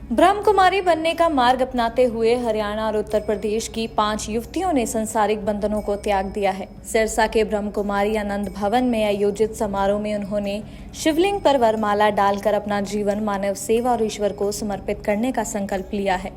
ब्रह्म कुमारी बनने का मार्ग अपनाते हुए हरियाणा और उत्तर प्रदेश की 5 युवतियों ने संसारिक बंधनों को त्याग दिया है। सिरसा के ब्रह्म कुमारी आनंद भवन में आयोजित समारोह में उन्होंने शिवलिंग पर वरमाला डालकर अपना जीवन मानव सेवा और ईश्वर को समर्पित करने का संकल्प लिया है।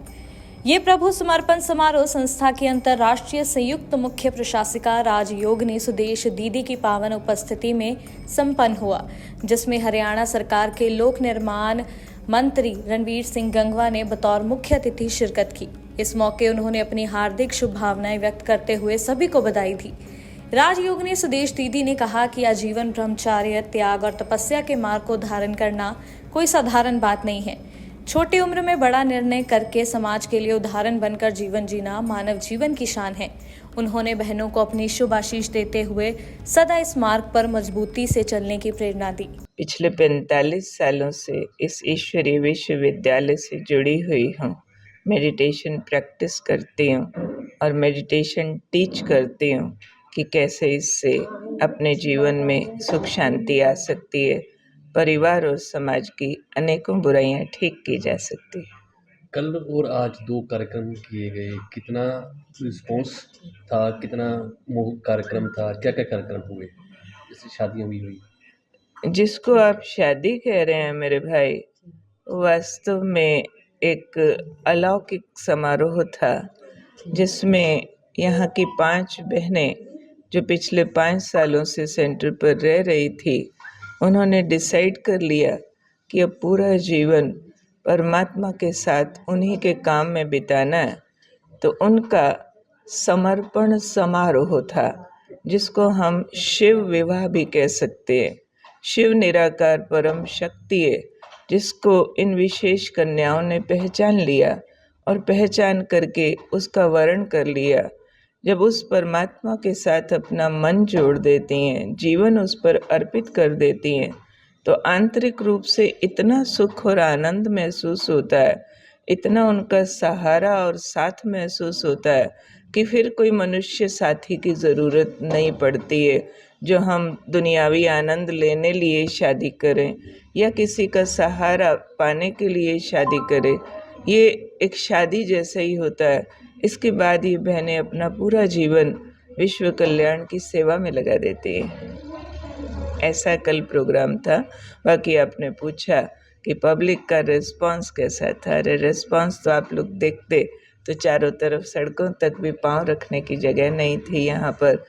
ये प्रभु समर्पण समारोह संस्था की अंतर्राष्ट्रीय संयुक्त मुख्य प्रशासिका राजयोगिनी सुदेश दीदी की पावन उपस्थिति में संपन्न हुआ, जिसमें हरियाणा सरकार के लोक निर्माण मंत्री रणवीर सिंह गंगवा ने बतौर मुख्य अतिथि शिरकत की। इस मौके उन्होंने अपनी हार्दिक शुभकामनाएं व्यक्त करते हुए सभी को बधाई दी। राजयोगिनी सुदेश दीदी ने कहा कि आजीवन ब्रह्मचर्य, त्याग और तपस्या के मार्ग को धारण करना कोई साधारण बात नहीं है। छोटी उम्र में बड़ा निर्णय करके समाज के लिए उदाहरण बनकर जीवन जीना मानव जीवन की शान है। उन्होंने बहनों को अपनी शुभ आशीष देते हुए सदा इस मार्ग पर मजबूती से चलने की प्रेरणा दी। पिछले 45 सालों से इस ईश्वरीय विश्वविद्यालय से जुड़ी हुई हूँ। मेडिटेशन प्रैक्टिस करती हूँ और मेडिटेशन टीच करती हूँ कि कैसे इससे अपने जीवन में सुख शांति आ सकती है, परिवार और समाज की अनेकों बुराइयां ठीक की जा सकती है। कल और आज 2 कार्यक्रम किए गए, कितना रिस्पॉन्स था, कितना कार्यक्रम था, क्या-क्या कार्यक्रम हुए, जैसे शादियाँ भी हुई? जिसको आप शादी कह रहे हैं मेरे भाई, वास्तव में एक अलौकिक समारोह था, जिसमें यहाँ की 5 बहनें जो पिछले 5 सालों से सेंटर पर रह रही थी, उन्होंने डिसाइड कर लिया कि अब पूरा जीवन परमात्मा के साथ उन्हीं के काम में बिताना है। तो उनका समर्पण समारोह था, जिसको हम शिव विवाह भी कह सकते हैं। शिव निराकार परम शक्ति है, जिसको इन विशेष कन्याओं ने पहचान लिया और पहचान करके उसका वर्ण कर लिया। जब उस परमात्मा के साथ अपना मन जोड़ देती हैं, जीवन उस पर अर्पित कर देती हैं, तो आंतरिक रूप से इतना सुख और आनंद महसूस होता है, इतना उनका सहारा और साथ महसूस होता है कि फिर कोई मनुष्य साथी की ज़रूरत नहीं पड़ती है। जो हम दुनियावी आनंद लेने लिए शादी करें या किसी का सहारा पाने के लिए शादी करें, ये एक शादी जैसा ही होता है। इसके बाद ये बहनें अपना पूरा जीवन विश्व कल्याण की सेवा में लगा देती हैं। ऐसा कल प्रोग्राम था। बाकी आपने पूछा कि पब्लिक का रिस्पांस कैसा था। अरे रिस्पांस तो आप लोग देखते तो चारों तरफ सड़कों तक भी पाँव रखने की जगह नहीं थी। यहाँ पर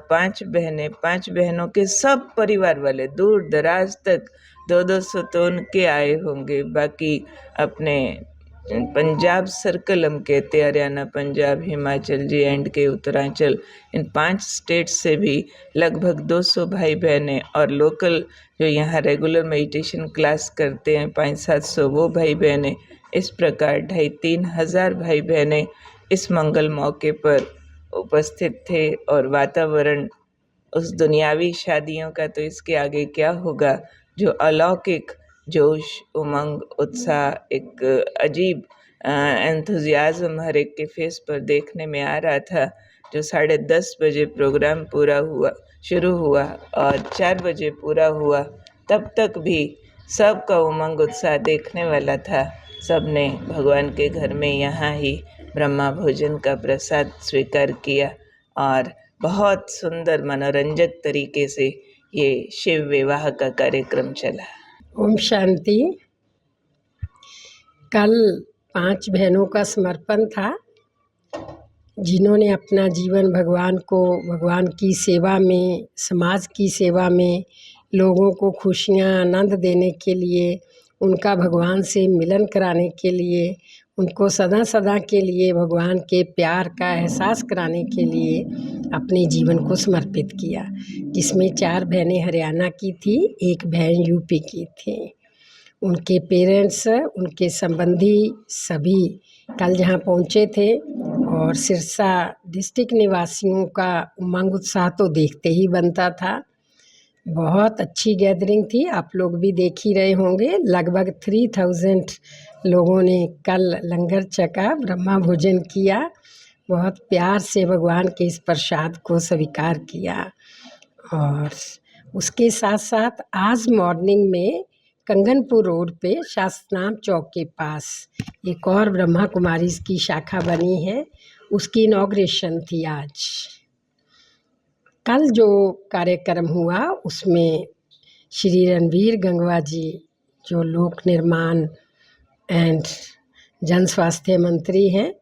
5 बहनों के सब परिवार वाले दूर दराज तक 200 तो उनके आए होंगे। बाकी अपने पंजाब सर्कल हम कहते, हरियाणा, पंजाब, हिमाचल, JNK, उत्तरांचल, इन 5 स्टेट से भी लगभग 200 भाई बहनें और लोकल जो यहाँ रेगुलर मेडिटेशन क्लास करते हैं 500-700 वो भाई बहनें, इस प्रकार 2,500-3 हज़ार भाई बहनें इस मंगल मौके पर उपस्थित थे। और वातावरण उस दुनियावी शादियों का तो इसके आगे क्या होगा, जो अलौकिक जोश, उमंग, उत्साह, एक अजीब एंथुजियाज्म हर एक के फेस पर देखने में आ रहा था। जो 10:30 बजे प्रोग्राम शुरू हुआ और 4 बजे पूरा हुआ, तब तक भी सबका उमंग उत्साह देखने वाला था। सबने भगवान के घर में यहाँ ही ब्रह्मा भोजन का प्रसाद स्वीकार किया और बहुत सुंदर मनोरंजक तरीके से ये शिव विवाह का कार्यक्रम चला। ओम शांति। कल 5 बहनों का समर्पण था, जिन्होंने अपना जीवन भगवान की सेवा में, समाज की सेवा में, लोगों को खुशियाँ आनंद देने के लिए, उनका भगवान से मिलन कराने के लिए, उनको सदा सदा के लिए भगवान के प्यार का एहसास कराने के लिए अपने जीवन को समर्पित किया। जिसमें 4 बहनें हरियाणा की थी, 1 बहन यूपी की थी। उनके पेरेंट्स, उनके संबंधी सभी कल जहाँ पहुँचे थे और सिरसा डिस्ट्रिक्ट निवासियों का उमंग उत्साह तो देखते ही बनता था। बहुत अच्छी गैदरिंग थी, आप लोग भी देख ही रहे होंगे। लगभग 3000 लोगों ने कल लंगर छका, ब्रह्मा भोजन किया, बहुत प्यार से भगवान के इस प्रसाद को स्वीकार किया। और उसके साथ साथ आज मॉर्निंग में कंगनपुर रोड पे शास्त्रनाम चौक के पास एक और ब्रह्मा कुमारीज की शाखा बनी है, उसकी इनॉग्रेशन थी आज। कल जो कार्यक्रम हुआ उसमें श्री रणवीर गंगवा जी, जो लोक निर्माण एंड जन स्वास्थ्य मंत्री हैं,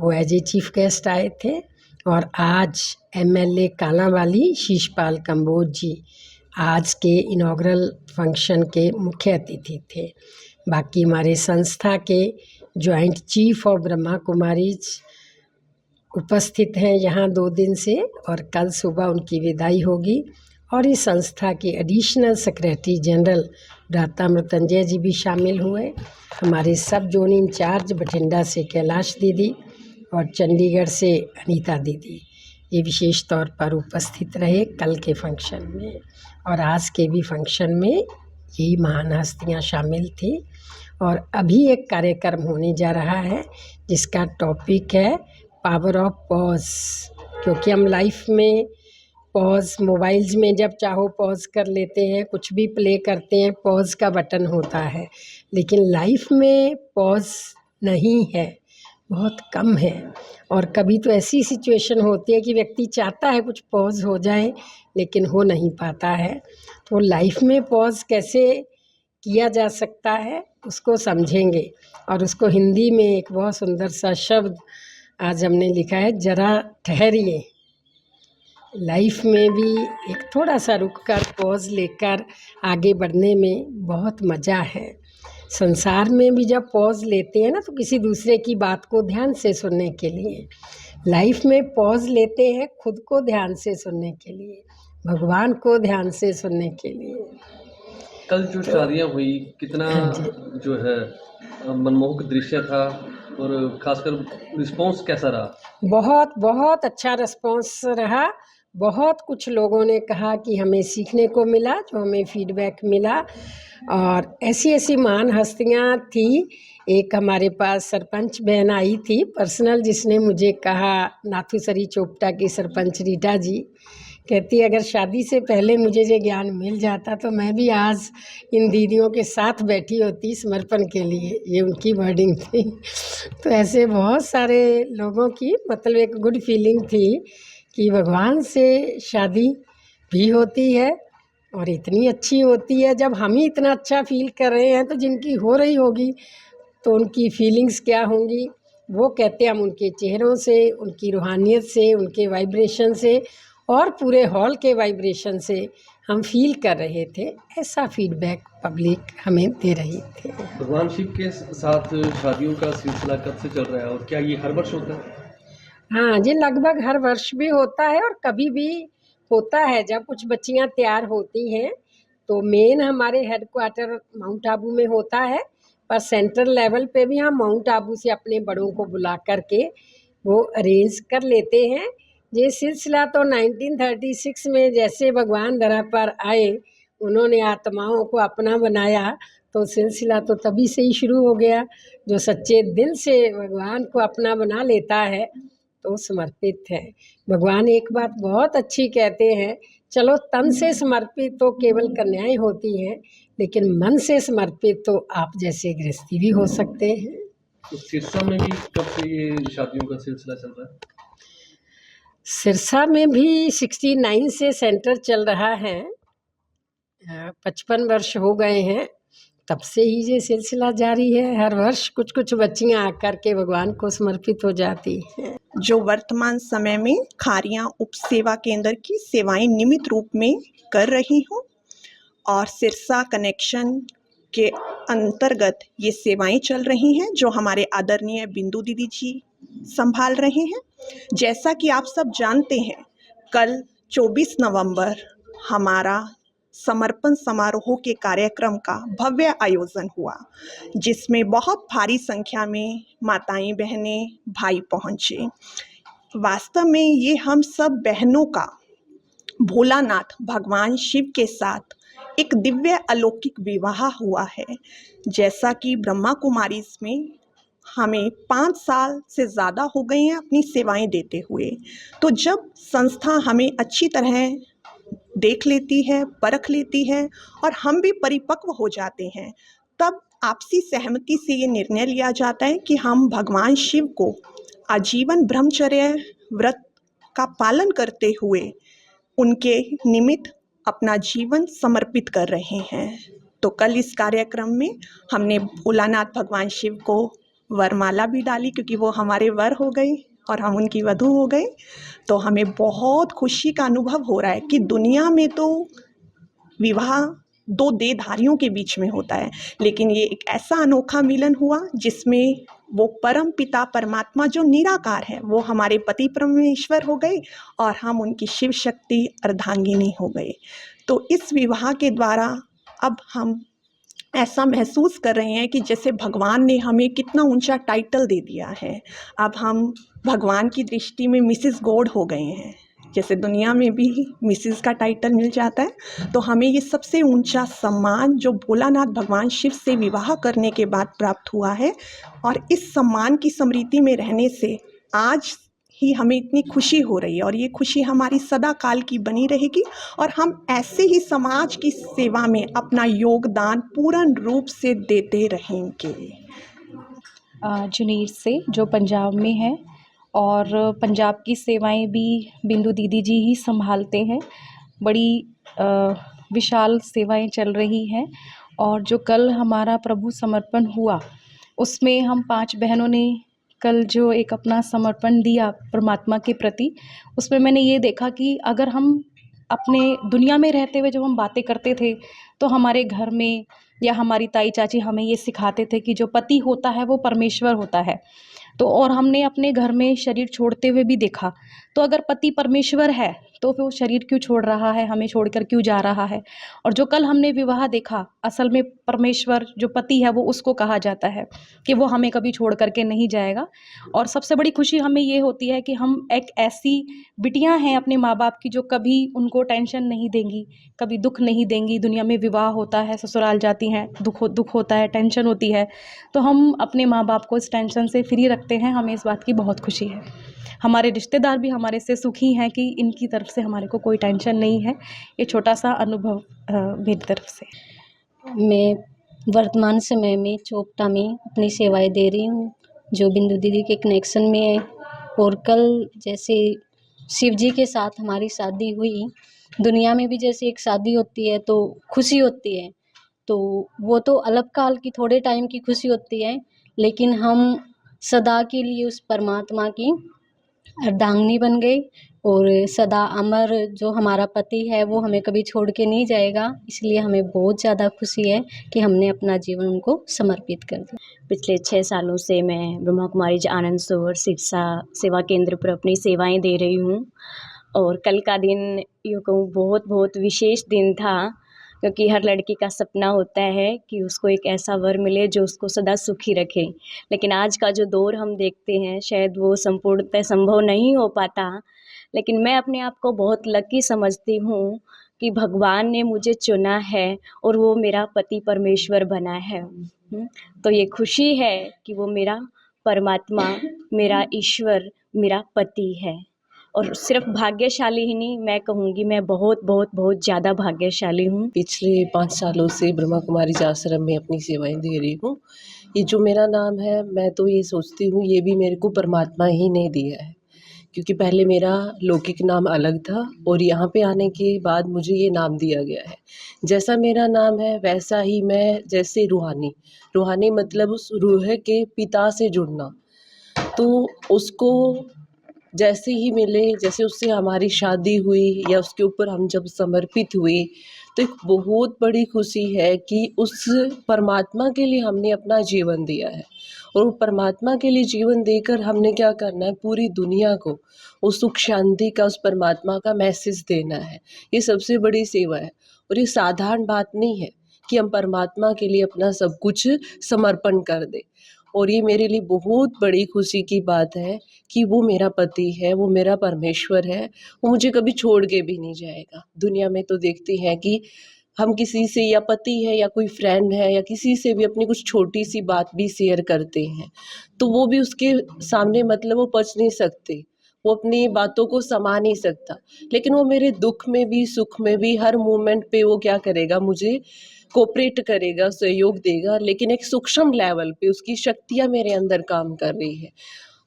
वो एज ए चीफ गेस्ट आए थे। और आज एमएलए कालांवाली शीशपाल कंबोज जी आज के इनॉग्रल फंक्शन के मुख्य अतिथि थे। बाकी हमारे संस्था के joint chief of Brahma Kumaris उपस्थित हैं यहाँ 2 दिन से, और कल सुबह उनकी विदाई होगी। और इस संस्था के एडिशनल सेक्रेटरी जनरल भ्राता मृत्युंजय जी भी शामिल हुए। हमारे सब जोन इंचार्ज बठिंडा से कैलाश दीदी और चंडीगढ़ से अनीता दीदी ये विशेष तौर पर उपस्थित रहे कल के फंक्शन में, और आज के भी फंक्शन में यही महान हस्तियाँ शामिल थी। और अभी एक कार्यक्रम होने जा रहा है जिसका टॉपिक है पावर ऑफ पॉज, क्योंकि हम लाइफ में पॉज, मोबाइल्स में जब चाहो पॉज कर लेते हैं, कुछ भी प्ले करते हैं, पॉज का बटन होता है, लेकिन लाइफ में पॉज नहीं है, बहुत कम है। और कभी तो ऐसी सिचुएशन होती है कि व्यक्ति चाहता है कुछ पॉज हो जाए लेकिन हो नहीं पाता है। तो लाइफ में पॉज कैसे किया जा सकता है उसको समझेंगे, और उसको हिंदी में एक बहुत सुंदर सा शब्द आज हमने लिखा है, जरा ठहरिए। लाइफ में भी एक थोड़ा सा रुक कर पॉज लेकर आगे बढ़ने में बहुत मज़ा है। संसार में भी जब पॉज लेते हैं ना तो किसी दूसरे की बात को ध्यान से सुनने के लिए, लाइफ में पॉज लेते हैं खुद को ध्यान से सुनने के लिए, भगवान को ध्यान से सुनने के लिए। कल जो शादियाँ हुई कितना जो है मनमोहक दृश्य था, और खासकर रिस्पॉन्स कैसा रहा? बहुत बहुत अच्छा रिस्पॉन्स रहा। बहुत कुछ लोगों ने कहा कि हमें सीखने को मिला, जो हमें फीडबैक मिला। और ऐसी ऐसी महान हस्तियाँ थी। एक हमारे पास सरपंच बहन आई थी पर्सनल, जिसने मुझे कहा, नाथुसरी चोपटा की सरपंच रीटा जी, कहती अगर शादी से पहले मुझे ये ज्ञान मिल जाता तो मैं भी आज इन दीदियों के साथ बैठी होती समर्पण के लिए। ये उनकी वर्डिंग थी। तो ऐसे बहुत सारे लोगों की मतलब एक गुड फीलिंग थी कि भगवान से शादी भी होती है और इतनी अच्छी होती है। जब हम ही इतना अच्छा फील कर रहे हैं तो जिनकी हो रही होगी तो उनकी फीलिंग्स क्या होंगी। वो कहते हैं हम उनके चेहरों से, उनकी रूहानियत से, उनके वाइब्रेशन से और पूरे हॉल के वाइब्रेशन से हम फील कर रहे थे। ऐसा फीडबैक पब्लिक हमें दे रही थी। भगवान शिव के साथ शादियों का सिलसिला कब से चल रहा है, और क्या ये हर वर्ष होता है? हाँ जी, लगभग हर वर्ष भी होता है और कभी भी होता है। जब कुछ बच्चियाँ तैयार होती हैं तो मेन हमारे हेडक्वार्टर माउंट आबू में होता है, पर सेंट्रल लेवल पे भी हम माउंट आबू से अपने बड़ों को बुला करके वो अरेंज कर लेते हैं। ये सिलसिला तो 1936 में जैसे भगवान धरा पर आए, उन्होंने आत्माओं को अपना बनाया, तो सिलसिला तो तभी से ही शुरू हो गया। जो सच्चे दिल से भगवान को अपना बना लेता है तो समर्पित है। भगवान एक बात बहुत अच्छी कहते हैं, चलो तन से समर्पित तो केवल कन्याएं होती हैं, लेकिन मन से समर्पित तो आप जैसे गृहस्थी भी हो सकते हैं। तो सिरसा में भी कब से ये शादियों का सिलसिला चल रहा है? सिरसा में भी 69 से सेंटर चल रहा है। 55 वर्ष हो गए हैं, तब से ही ये सिलसिला जारी है। हर वर्ष कुछ कुछ बच्चियां आकर के भगवान को समर्पित हो जाती हैं। जो वर्तमान समय में खारियां उप सेवा केंद्र की सेवाएं नियमित रूप में कर रही हूँ, और सिरसा कनेक्शन के अंतर्गत ये सेवाएं चल रही हैं जो हमारे आदरणीय बिंदु दीदी जी संभाल रहे हैं। जैसा कि आप सब जानते हैं, कल 24 नवंबर हमारा समर्पण समारोह के कार्यक्रम का भव्य आयोजन हुआ, जिसमें बहुत भारी संख्या में माताएं, बहनें, भाई पहुंचे। वास्तव में ये हम सब बहनों का भोलानाथ भगवान शिव के साथ एक दिव्य अलौकिक विवाह हुआ है। जैसा कि ब्रह्मा कुमारीज में हमें 5 साल से ज़्यादा हो गए हैं अपनी सेवाएं देते हुए, तो जब संस्था हमें अच्छी तरह देख लेती है, परख लेती है और हम भी परिपक्व हो जाते हैं। तब आपसी सहमति से ये निर्णय लिया जाता है कि हम भगवान शिव को आजीवन ब्रह्मचर्य व्रत का पालन करते हुए उनके निमित्त अपना जीवन समर्पित कर रहे हैं। तो कल इस कार्यक्रम में हमने भोलानाथ भगवान शिव को वरमाला भी डाली, क्योंकि वो हमारे वर हो गए और हम उनकी वधू हो गए। तो हमें बहुत खुशी का अनुभव हो रहा है कि दुनिया में तो विवाह दो देहधारियों के बीच में होता है, लेकिन ये एक ऐसा अनोखा मिलन हुआ जिसमें वो परम पिता परमात्मा जो निराकार है वो हमारे पति परमेश्वर हो गए और हम उनकी शिव शक्ति अर्धांगिनी हो गए। तो इस विवाह के द्वारा अब हम ऐसा महसूस कर रहे हैं कि जैसे भगवान ने हमें कितना ऊंचा टाइटल दे दिया है। अब हम भगवान की दृष्टि में मिसेस गॉड हो गए हैं। जैसे दुनिया में भी मिसेस का टाइटल मिल जाता है, तो हमें ये सबसे ऊंचा सम्मान जो भोलानाथ भगवान शिव से विवाह करने के बाद प्राप्त हुआ है, और इस सम्मान की स्मृति में रहने से आज ही हमें इतनी खुशी हो रही है और ये खुशी हमारी सदा काल की बनी रहेगी और हम ऐसे ही समाज की सेवा में अपना योगदान पूर्ण रूप से देते रहेंगे। जुनीर से, जो पंजाब में है, और पंजाब की सेवाएं भी बिंदु दीदी जी ही संभालते हैं। बड़ी विशाल सेवाएं चल रही हैं और जो कल हमारा प्रभु समर्पण हुआ उसमें हम 5 बहनों ने कल जो एक अपना समर्पण दिया परमात्मा के प्रति, उसमें मैंने ये देखा कि अगर हम अपने दुनिया में रहते हुए जब हम बातें करते थे तो हमारे घर में या हमारी ताई चाची हमें ये सिखाते थे कि जो पति होता है वो परमेश्वर होता है। तो और हमने अपने घर में शरीर छोड़ते हुए भी देखा, तो अगर पति परमेश्वर है तो फिर वो शरीर क्यों छोड़ रहा है, हमें छोड़कर क्यों जा रहा है। और जो कल हमने विवाह देखा, असल में परमेश्वर जो पति है वो उसको कहा जाता है कि वो हमें कभी छोड़ करके नहीं जाएगा। और सबसे बड़ी खुशी हमें ये होती है कि हम एक ऐसी बिटियां हैं अपने माँ बाप की जो कभी उनको टेंशन नहीं देंगी, कभी दुख नहीं देंगी। दुनिया में विवाह होता है, ससुराल जाती हैं, दुख होता है, टेंशन होती है, तो हम अपने माँ बाप को इस टेंशन से फ्री रखते हैं। हमें इस बात की बहुत खुशी है। हमारे रिश्तेदार भी हमारे से सुखी हैं कि इनकी तरफ से हमारे को कोई टेंशन नहीं है। ये छोटा सा अनुभव मेरी तरफ से। मैं वर्तमान समय में चोपटा में अपनी सेवाएं दे रही हूँ, जो बिंदु दीदी के कनेक्शन में है। और कल जैसे शिव जी के साथ हमारी शादी हुई, दुनिया में भी जैसे एक शादी होती है तो खुशी होती है, तो वो तो अलग काल की थोड़े टाइम की खुशी होती है, लेकिन हम सदा के लिए उस परमात्मा की अर्धांगिनी बन गई और सदा अमर जो हमारा पति है वो हमें कभी छोड़ के नहीं जाएगा। इसलिए हमें बहुत ज़्यादा खुशी है कि हमने अपना जीवन उनको समर्पित कर दिया। पिछले 6 सालों से मैं ब्रह्मा कुमारी आनंद सरोवर सिरसा सेवा केंद्र पर अपनी सेवाएं दे रही हूँ। और कल का दिन यूँ कहूँ बहुत विशेष दिन था, क्योंकि हर लड़की का सपना होता है कि उसको एक ऐसा वर मिले जो उसको सदा सुखी रखे। लेकिन आज का जो दौर हम देखते हैं शायद वो संपूर्णतः संभव नहीं हो पाता, लेकिन मैं अपने आप को बहुत लकी समझती हूँ कि भगवान ने मुझे चुना है और वो मेरा पति परमेश्वर बना है। तो ये खुशी है कि वो मेरा परमात्मा, मेरा ईश्वर, मेरा पति है। और सिर्फ भाग्यशाली ही नहीं, मैं कहूँगी मैं बहुत ज़्यादा भाग्यशाली हूँ। पिछले 5 सालों से ब्रह्मा कुमारी आश्रम में अपनी सेवाएं दे रही हूँ। ये जो मेरा नाम है, मैं तो ये सोचती हूँ ये भी मेरे को परमात्मा ही ने दिया है, क्योंकि पहले मेरा लौकिक नाम अलग था और यहाँ पे आने के बाद मुझे ये नाम दिया गया है। जैसा मेरा नाम है वैसा ही मैं, जैसे रूहानी मतलब उस रूह के पिता से जुड़ना, तो उसको जैसे ही मिले, जैसे उससे हमारी शादी हुई या उसके ऊपर हम जब समर्पित हुए, तो एक बहुत बड़ी खुशी है कि उस परमात्मा के लिए हमने अपना जीवन दिया है। और वो परमात्मा के लिए जीवन देकर हमने क्या करना है, पूरी दुनिया को वो सुख शांति का, उस परमात्मा का मैसेज देना है। ये सबसे बड़ी सेवा है और ये साधारण बात नहीं है कि हम परमात्मा के लिए अपना सब कुछ समर्पण कर दें। और ये मेरे लिए बहुत बड़ी खुशी की बात है कि वो मेरा पति है, वो मेरा परमेश्वर है, वो मुझे कभी छोड़ के भी नहीं जाएगा। दुनिया में तो देखते हैं कि हम किसी से, या पति है या कोई फ्रेंड है या किसी से भी अपनी कुछ छोटी सी बात भी शेयर करते हैं तो वो भी उसके सामने मतलब वो पच नहीं सकते, वो अपनी बातों को समा नहीं सकता, लेकिन वो मेरे दुख में भी सुख में भी हर मोमेंट पे वो क्या करेगा, मुझे कोऑपरेट करेगा, सहयोग देगा, लेकिन एक सूक्ष्म लेवल पे उसकी शक्तियाँ मेरे अंदर काम कर रही है।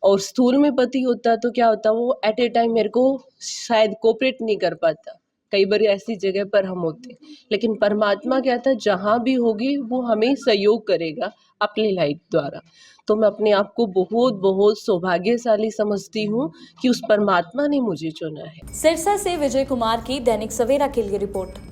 और स्थूल में पति होता तो क्या होता, वो एट ए टाइम मेरे को शायद कोऑपरेट नहीं कर पाता, कई बार ऐसी जगह पर हम होते, लेकिन परमात्मा क्या था, जहाँ भी होगी वो हमें सहयोग करेगा अपनी लाइफ द्वारा। तो मैं अपने आप को बहुत बहुत सौभाग्यशाली समझती हूँ कि उस परमात्मा ने मुझे चुना है। सिरसा से विजय कुमार की दैनिक सवेरा के लिए रिपोर्ट।